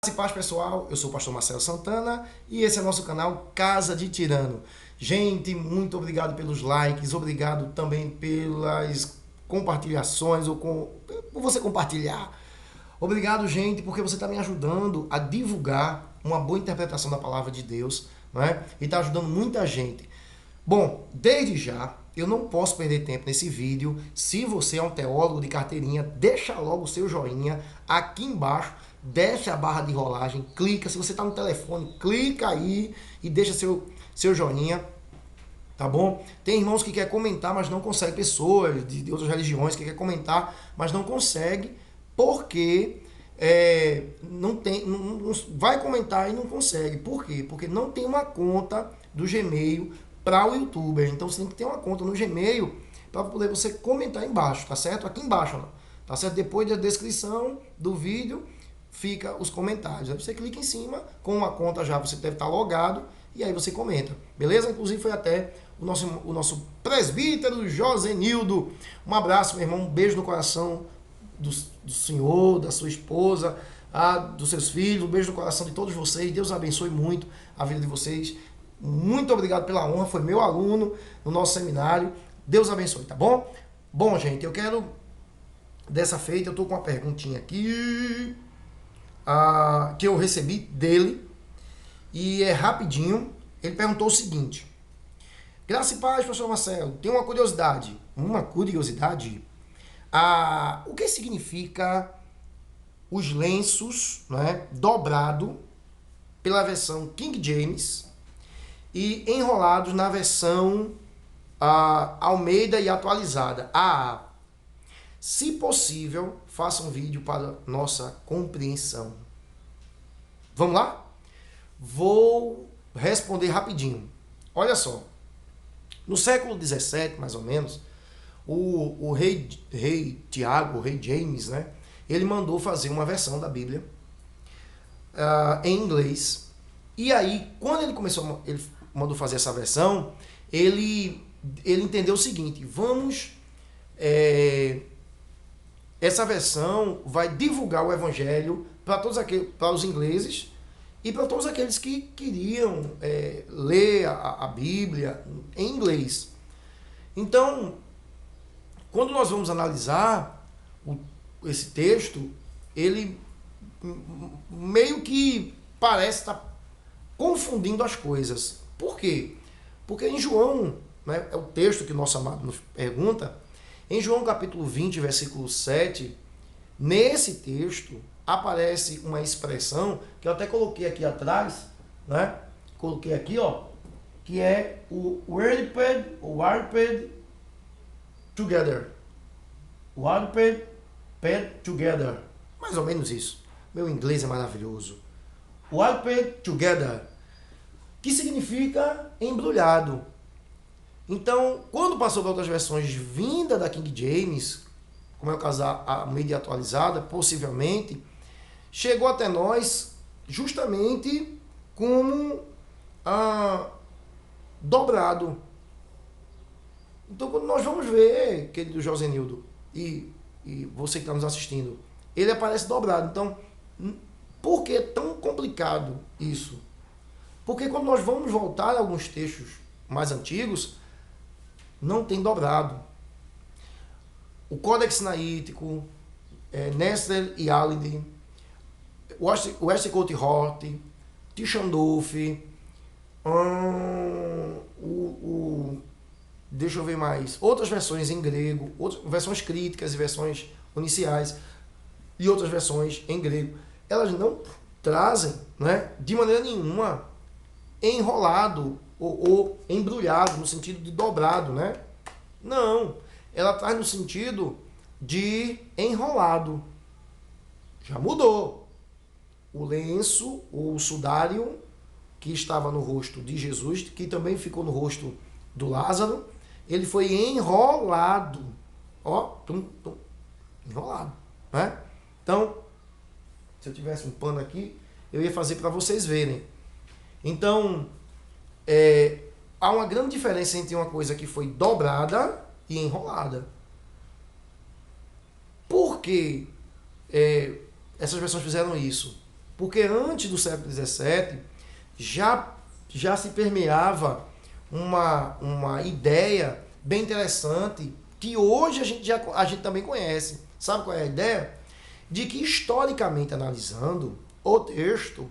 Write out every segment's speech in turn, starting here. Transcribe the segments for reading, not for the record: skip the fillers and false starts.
E paz, pessoal, eu sou o pastor Marcelo Santana e esse é o nosso canal Casa de Tirano. Gente, muito obrigado pelos likes, obrigado também pelas compartilhações por você compartilhar. Obrigado, gente, porque você está me ajudando a divulgar uma boa interpretação da palavra de Deus, não é? E está ajudando muita gente. Bom, desde já, eu não posso perder tempo nesse vídeo. Se você é um teólogo de carteirinha, deixa logo o seu joinha aqui embaixo, desce a barra de rolagem, clica. Se você está no telefone, clica aí e deixa seu joinha, tá bom? Tem irmãos que querem comentar, mas não conseguem, pessoas de outras religiões que querem comentar, mas não conseguem, porque vai comentar e não consegue. Por quê? Porque não tem uma conta do Gmail para o YouTuber. Então você tem que ter uma conta no Gmail para poder você comentar embaixo, tá certo? Aqui embaixo, ó, tá certo? Depois da descrição do vídeo fica os comentários. Aí você clica em cima, com uma conta já você deve estar logado e aí você comenta, beleza? Inclusive foi até o nosso presbítero Josenildo. Um abraço, meu irmão, um beijo no coração do senhor, da sua esposa, dos seus filhos, um beijo no coração de todos vocês. Deus abençoe muito a vida de vocês. Muito obrigado pela honra, foi meu aluno no nosso seminário. Deus abençoe, tá bom? Bom, gente, eu quero, dessa feita, eu tô com uma perguntinha aqui, que eu recebi dele, e é rapidinho. Ele perguntou o seguinte: Graça e paz, pastor Marcelo, tem uma curiosidade. O que significa os lenços, né, dobrado pela versão King James e enrolados na versão Almeida e atualizada, AA? Se possível, faça um vídeo para nossa compreensão. Vamos lá? Vou responder rapidinho. Olha só, no século XVII, mais ou menos, o rei Tiago, o rei James, né, ele mandou fazer uma versão da Bíblia em inglês. E aí, quando ele mandou fazer essa versão, ele entendeu o seguinte: essa versão vai divulgar o evangelho para os ingleses e para todos aqueles que queriam ler a Bíblia em inglês. Então, quando nós vamos analisar esse texto, ele meio que parece estar confundindo as coisas. Por quê? Porque em João, né, é o texto que o nosso amado nos pergunta, em João capítulo 20, versículo 7, nesse texto aparece uma expressão que eu até coloquei aqui atrás, né? Coloquei aqui, ó, que é o warped together. Warped together. Mais ou menos isso. Meu inglês é maravilhoso. Warped together, que significa embrulhado. Então, quando passou para outras versões vinda da King James, como é o caso da mídia atualizada, possivelmente, chegou até nós justamente como dobrado. Então, quando nós vamos ver, querido Josenildo, e você que está nos assistindo, ele aparece dobrado. Então, por que é tão complicado isso? Porque quando nós vamos voltar a alguns textos mais antigos, não tem dobrado. O Códex Sinaítico, Nestle e Allen, Westcott Hort, Tischendorf, deixa eu ver mais, outras versões em grego, versões críticas e versões iniciais e outras versões em grego, elas não trazem, né, de maneira nenhuma enrolado ou embrulhado no sentido de dobrado, né? Não, ela traz no sentido de enrolado. Já mudou. O lenço ou o sudário que estava no rosto de Jesus, que também ficou no rosto do Lázaro, ele foi enrolado. Ó, enrolado, né? Então, se eu tivesse um pano aqui, eu ia fazer para vocês verem. Então, há uma grande diferença entre uma coisa que foi dobrada e enrolada. Por que essas versões fizeram isso? Porque antes do século XVII já se permeava uma ideia bem interessante que hoje a gente também conhece. Sabe qual é a ideia? De que, historicamente analisando o texto,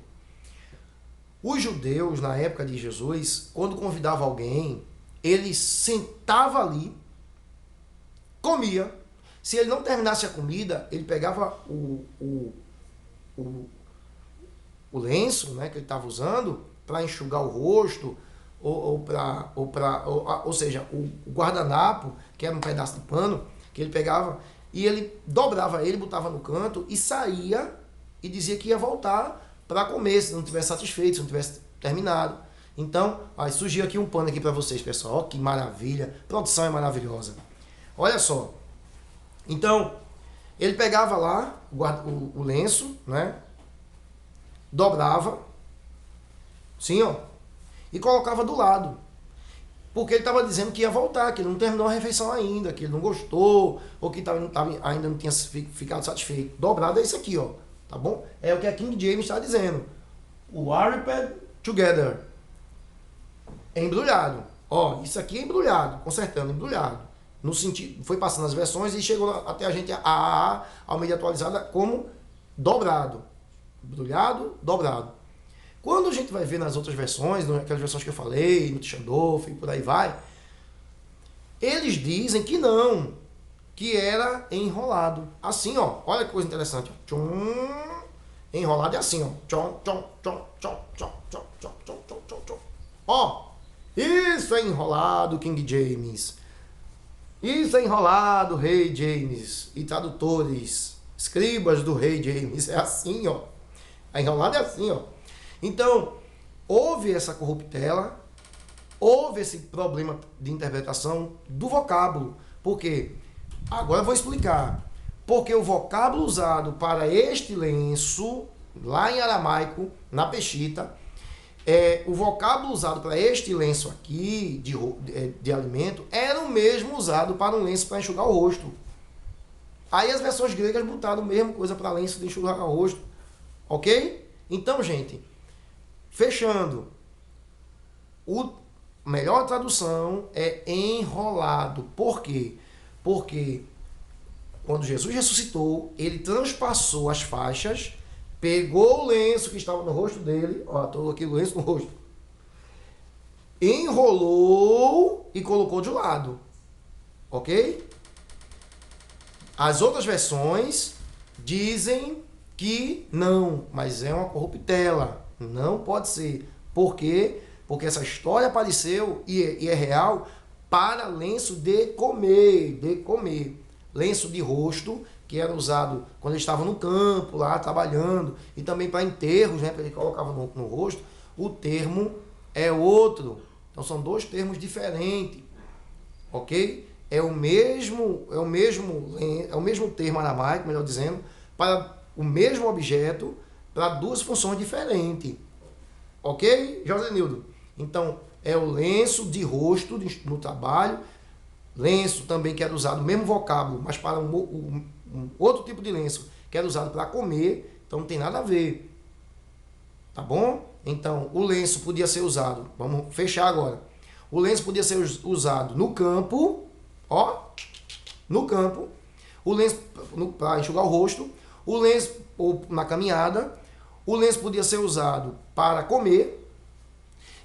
os judeus, na época de Jesus, quando convidava alguém, ele sentava ali, comia. Se ele não terminasse a comida, ele pegava o, o lenço, né, que ele estava usando para enxugar o rosto, ou seja, o guardanapo, que era um pedaço de pano, que ele pegava e ele dobrava ele, botava no canto e saía e dizia que ia voltar para comer, se não tivesse satisfeito, se não tivesse terminado. Então, aí surgiu aqui um pano aqui para vocês, pessoal. Ó, que maravilha. A produção é maravilhosa. Olha só. Então, ele pegava lá o lenço, né? Dobrava, sim, ó, e colocava do lado. Porque ele estava dizendo que ia voltar, que ele não terminou a refeição ainda, que ele não gostou, ou que ainda não tinha ficado satisfeito. Dobrado é isso aqui, ó. Tá bom? É o que a King James está dizendo. O Wrapped Together. É embrulhado. Ó, isso aqui é embrulhado, consertando, embrulhado. No sentido, foi passando as versões e chegou até a gente a Almeida atualizada como dobrado. Embrulhado, dobrado. Quando a gente vai ver nas outras versões, aquelas versões que eu falei, no Tischendorf e por aí vai, eles dizem que não, que era enrolado. Assim, ó, olha que coisa interessante. Tchum, enrolado é assim, ó. Tchum, tchum, tchum, tchum, tchum, tchum, tchum, tchum, tchum, tchum, tchum. Ó, isso é enrolado, King James. Isso é enrolado, Rei James. E tradutores, escribas do Rei James. É assim, ó. A enrolada é assim, ó. Então, houve essa corruptela, houve esse problema de interpretação do vocábulo. Por quê? Agora eu vou explicar. Porque o vocábulo usado para este lenço, lá em aramaico, na Peshita, o vocábulo usado para este lenço aqui, de alimento, era o mesmo usado para um lenço para enxugar o rosto. Aí as versões gregas botaram a mesma coisa para lenço de enxugar o rosto. Ok? Então, gente, fechando, a melhor tradução é enrolado. Por quê? Porque quando Jesus ressuscitou, ele transpassou as faixas, pegou o lenço que estava no rosto dele, ó, estou aqui o lenço no rosto, enrolou e colocou de lado. Ok? As outras versões dizem que não, mas é uma corruptela. Não pode ser. Por quê? Porque essa história apareceu e é real para lenço de comer, lenço de rosto, que era usado quando ele estava no campo, lá trabalhando, e também para enterros, né, ele colocava no rosto. O termo é outro. Então são dois termos diferentes. Ok? É o mesmo termo aramaico, melhor dizendo, para o mesmo objeto, para duas funções diferentes. Ok, Josenildo? Então, é o lenço de rosto no trabalho, lenço também que era usado, o mesmo vocábulo, mas para um outro tipo de lenço, que era usado para comer, então não tem nada a ver. Tá bom? Então, o lenço podia ser usado, vamos fechar agora. O lenço podia ser usado no campo, ó, no campo, o lenço para enxugar o rosto, o lenço ou na caminhada, o lenço podia ser usado para comer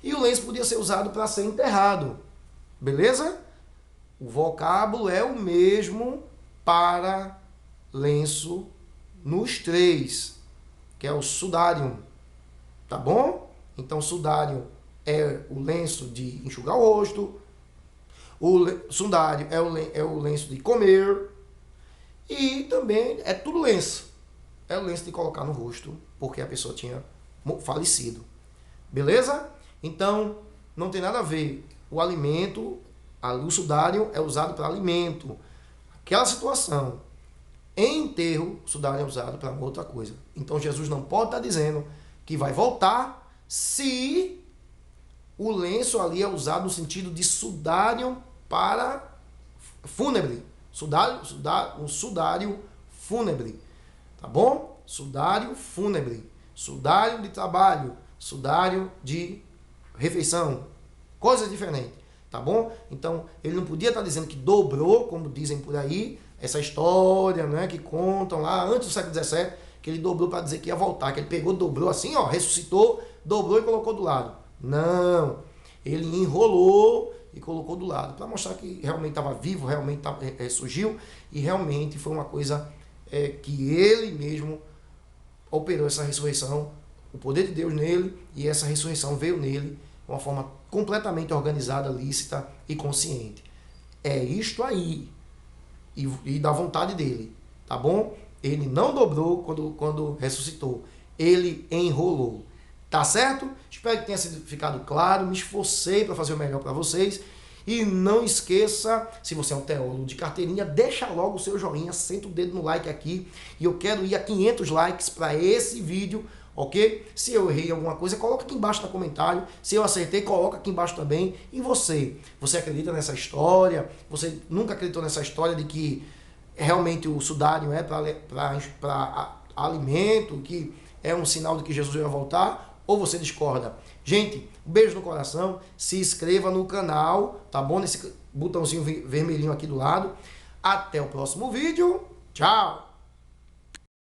e o lenço podia ser usado para ser enterrado. Beleza? O vocábulo é o mesmo para lenço nos três, que é o sudário. Tá bom? Então, sudário é o lenço de enxugar o rosto, o sudário é o lenço de comer e também é tudo lenço. É o lenço de colocar no rosto, porque a pessoa tinha falecido. Beleza? Então, não tem nada a ver. O alimento, o sudário é usado para alimento. Aquela situação. Em enterro, o sudário é usado para outra coisa. Então, Jesus não pode estar dizendo que vai voltar se o lenço ali é usado no sentido de sudário para fúnebre. Um sudário fúnebre. Tá bom? Sudário fúnebre. sudário de trabalho, sudário de refeição, coisas diferentes, tá bom? Então, ele não podia estar dizendo que dobrou, como dizem por aí, essa história, né, que contam lá antes do século XVII, que ele dobrou para dizer que ia voltar, que ele pegou, dobrou assim, ó, ressuscitou, dobrou e colocou do lado. Não, ele enrolou e colocou do lado, para mostrar que realmente estava vivo, realmente surgiu, e realmente foi uma coisa que ele mesmo operou essa ressurreição, o poder de Deus nele, e essa ressurreição veio nele de uma forma completamente organizada, lícita e consciente. É isto aí, e da vontade dele, tá bom? Ele não dobrou quando ressuscitou, ele enrolou. Tá certo? Espero que tenha ficado claro. Me esforcei para fazer o melhor para vocês. E não esqueça, se você é um teólogo de carteirinha, deixa logo o seu joinha, senta o dedo no like aqui. E eu quero ir a 500 likes para esse vídeo, ok? Se eu errei alguma coisa, coloca aqui embaixo no comentário. Se eu acertei, coloca aqui embaixo também. E você? Você acredita nessa história? Você nunca acreditou nessa história de que realmente o sudário é para alimento, que é um sinal de que Jesus vai voltar? Ou você discorda? Gente, um beijo no coração, se inscreva no canal, tá bom? Nesse botãozinho vermelhinho aqui do lado. Até o próximo vídeo. Tchau!